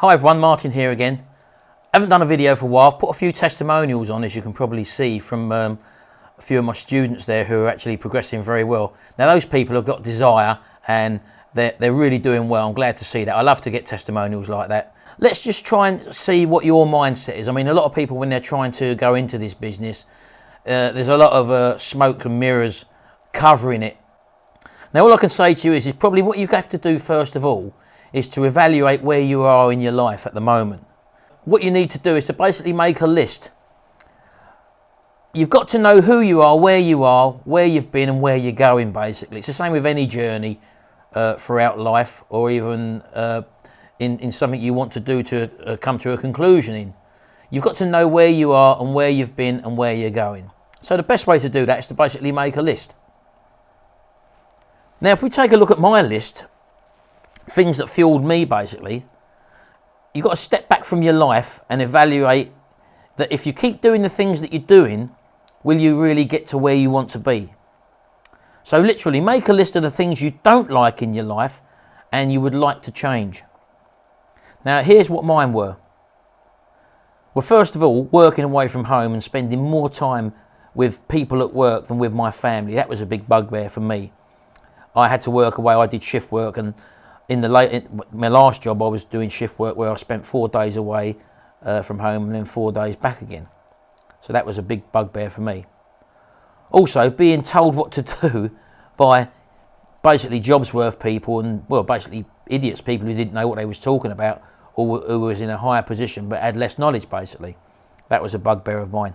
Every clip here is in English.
Hi everyone, Martin here again. Haven't done a video for a while. I've put a few testimonials on, as you can probably see, from a few of my students there who are actually progressing very well. Now those people have got desire and they're really doing well. I'm glad to see that. I love to get testimonials like that. Let's just try and see what your mindset is. I mean, a lot of people, when they're trying to go into this business, there's a lot of smoke and mirrors covering it. Now all I can say to you is probably what you have to do first of all is to evaluate where you are in your life at the moment. What you need to do is to basically make a list. You've got to know who you are, where you've been and where you're going basically. It's the same with any journey throughout life, or even in something you want to do to come to a conclusion in. You've got to know where you are and where you've been and where you're going. So the best way to do that is to basically make a list. Now if we take a look at my list, things that fueled me basically, you've got to step back from your life and evaluate that if you keep doing the things that you're doing, will you really get to where you want to be? So literally make a list of the things you don't like in your life and you would like to change. Now here's what mine were. Well, first of all, working away from home and spending more time with people at work than with my family. That was a big bugbear for me. I had to work away, I did shift work, and in my last job I was doing shift work where I spent 4 days away from home and then 4 days back again. So that was a big bugbear for me. Also being told what to do by basically Jobsworth people and, well, basically idiots, people who didn't know what they was talking about, or who was in a higher position but had less knowledge basically. That was a bugbear of mine.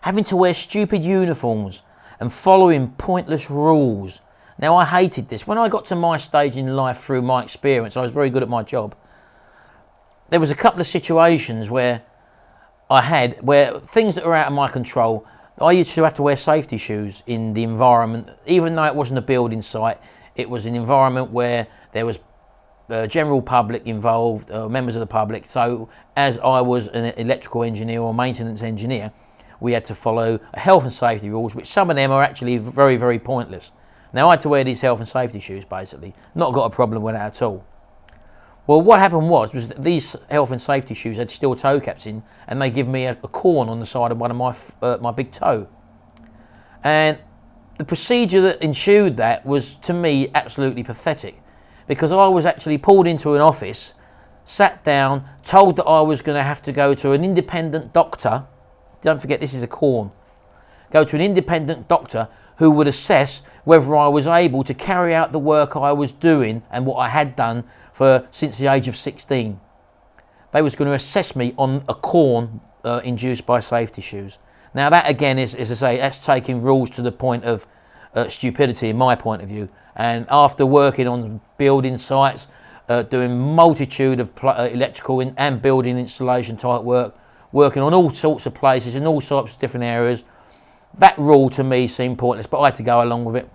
Having to wear stupid uniforms and following pointless rules. Now I hated this. When I got to my stage in life through my experience, I was very good at my job. There was a couple of situations where where things that were out of my control, I used to have to wear safety shoes in the environment, even though it wasn't a building site. It was an environment where there was general public involved, members of the public. So as I was an electrical engineer or maintenance engineer, we had to follow health and safety rules, which some of them are actually very, very pointless. Now I had to wear these health and safety shoes basically, not got a problem with that at all. Well, what happened was that these health and safety shoes had steel toe caps in, and they give me a corn on the side of one of my big toe. And the procedure that ensued that was, to me, absolutely pathetic, because I was actually pulled into an office, sat down, told that I was going to have to go to an independent doctor. Don't forget, this is a corn. Go to an independent doctor who would assess whether I was able to carry out the work I was doing and what I had done since the age of 16. They was going to assess me on a corn induced by safety shoes. Now that again is, as I say, that's taking rules to the point of stupidity in my point of view. And after working on building sites, doing multitude of electrical and building installation type work, working on all sorts of places in all sorts of different areas, that rule to me seemed pointless, but I had to go along with it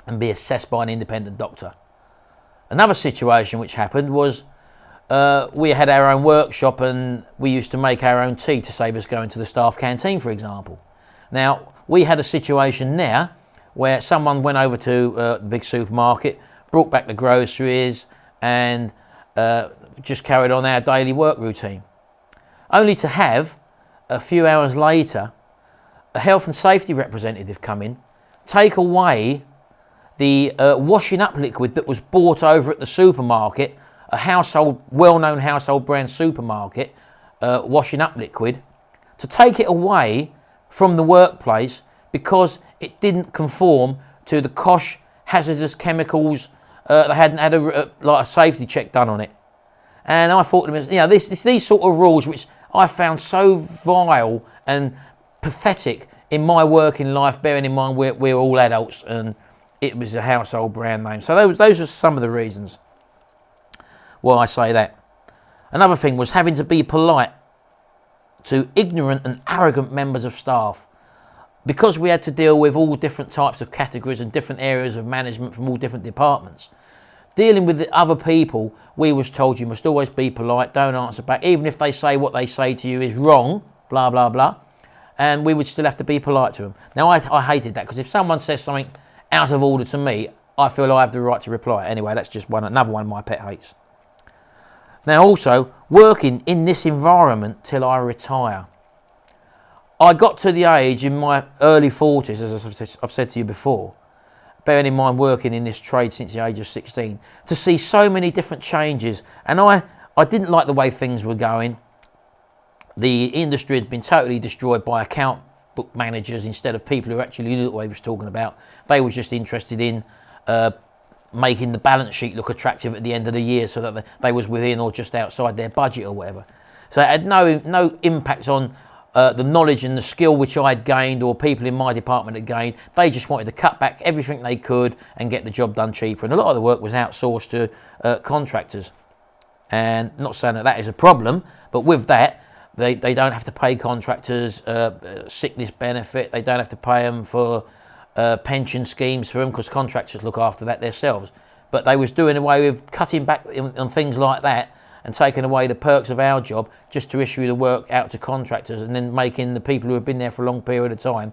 and be assessed by an independent doctor. Another situation which happened was we had our own workshop and we used to make our own tea to save us going to the staff canteen, for example. Now, we had a situation there where someone went over to the big supermarket, brought back the groceries and just carried on our daily work routine. Only to have, a few hours later, a health and safety representative come in, take away the washing up liquid that was bought over at the supermarket, a well-known household brand supermarket, washing up liquid, to take it away from the workplace because it didn't conform to the COSH hazardous chemicals. They hadn't had a safety check done on it. And I thought to myself, you know, these sort of rules which I found so vile and pathetic in my working life, bearing in mind we're all adults and it was a household brand name. So those are some of the reasons why I say that. Another thing was having to be polite to ignorant and arrogant members of staff. Because we had to deal with all different types of categories and different areas of management from all different departments, dealing with the other people, we was told you must always be polite, don't answer back, even if they say what they say to you is wrong, blah, blah, blah. And we would still have to be polite to them. Now, I hated that, because if someone says something out of order to me, I feel I have the right to reply. Anyway, that's just another one of my pet hates. Now also, working in this environment till I retire. I got to the age in my early 40s, as I've said to you before, bearing in mind working in this trade since the age of 16, to see so many different changes. And I didn't like the way things were going. The industry had been totally destroyed by account book managers instead of people who actually knew what they was talking about. They were just interested in making the balance sheet look attractive at the end of the year so that they was within or just outside their budget or whatever. So it had no impact on the knowledge and the skill which I had gained or people in my department had gained. They just wanted to cut back everything they could and get the job done cheaper. And a lot of the work was outsourced to contractors. And not saying that is a problem, but with that, they don't have to pay contractors sickness benefit. They don't have to pay them for pension schemes for them because contractors look after that themselves. But they was doing away with cutting back on things like that and taking away the perks of our job just to issue the work out to contractors and then making the people who have been there for a long period of time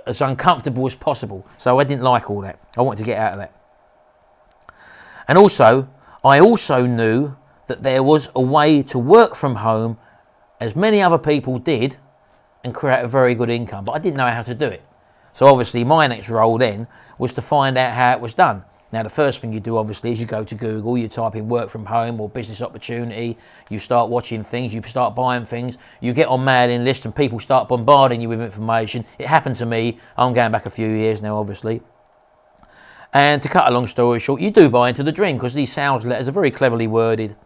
as uncomfortable as possible. So I didn't like all that. I wanted to get out of that. And also, I also knew that there was a way to work from home as many other people did and create a very good income, but I didn't know how to do it. So obviously my next role then was to find out how it was done. Now the first thing you do obviously is you go to Google, you type in work from home or business opportunity, you start watching things, you start buying things, you get on mailing lists and people start bombarding you with information. It happened to me, I'm going back a few years now obviously. And to cut a long story short, you do buy into the dream because these sales letters are very cleverly worded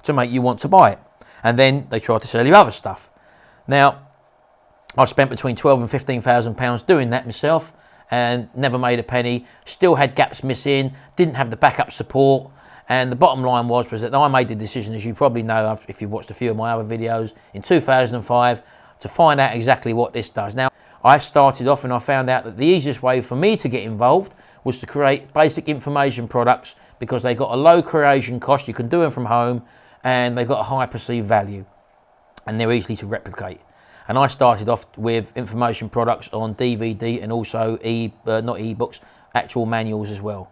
to make you want to buy it. And then they try to sell you other stuff. Now, I spent between £12,000 and £15,000 doing that myself and never made a penny, still had gaps missing, didn't have the backup support. And the bottom line was that I made the decision, as you probably know if you've watched a few of my other videos, in 2005 to find out exactly what this does. Now, I started off and I found out that the easiest way for me to get involved was to create basic information products because they got a low creation cost, you can do them from home, and they've got a high perceived value and they're easy to replicate. And I started off with information products on DVD and also not ebooks, actual manuals as well.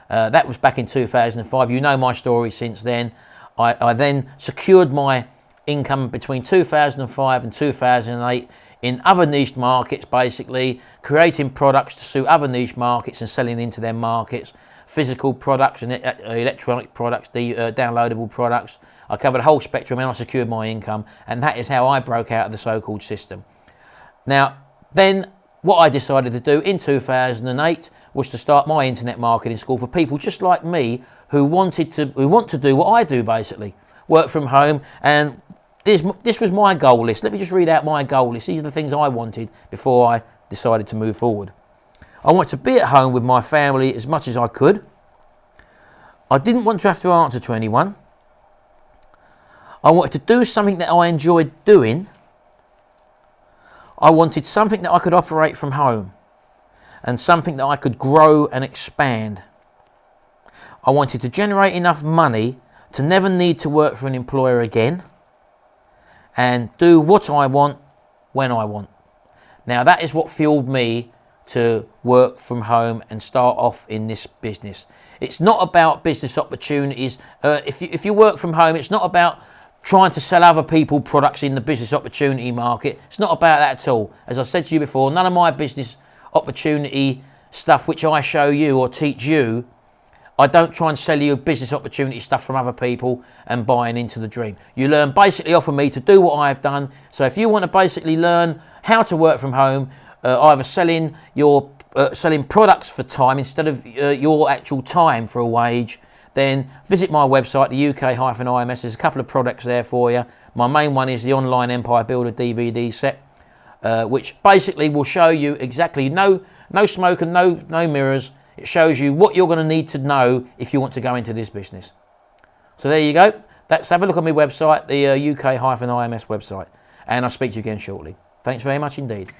That was back in 2005. You know my story since then. I then secured my income between 2005 and 2008 in other niche markets, basically creating products to suit other niche markets and selling into their markets, physical products and electronic products, downloadable products. I covered a whole spectrum and I secured my income, and that is how I broke out of the so-called system. Now, then what I decided to do in 2008 was to start my internet marketing school for people just like me who want to do what I do, basically, work from home. And this was my goal list. Let me just read out my goal list. These are the things I wanted before I decided to move forward. I wanted to be at home with my family as much as I could. I didn't want to have to answer to anyone. I wanted to do something that I enjoyed doing. I wanted something that I could operate from home and something that I could grow and expand. I wanted to generate enough money to never need to work for an employer again and do what I want when I want. Now that is what fueled me to work from home and start off in this business. It's not about business opportunities. If you work from home, it's not about trying to sell other people products in the business opportunity market. It's not about that at all. As I said to you before, none of my business opportunity stuff which I show you or teach you, I don't try and sell you business opportunity stuff from other people and buying into the dream. You learn basically off of me to do what I've done. So if you want to basically learn how to work from home, either selling products for time instead of your actual time for a wage, then visit my website, the UK-IMS. There's a couple of products there for you. My main one is the Online Empire Builder DVD set, which basically will show you exactly, no smoke and no mirrors. It shows you what you're going to need to know if you want to go into this business. So there you go. Have a look on my website, the UK-IMS website. And I'll speak to you again shortly. Thanks very much indeed.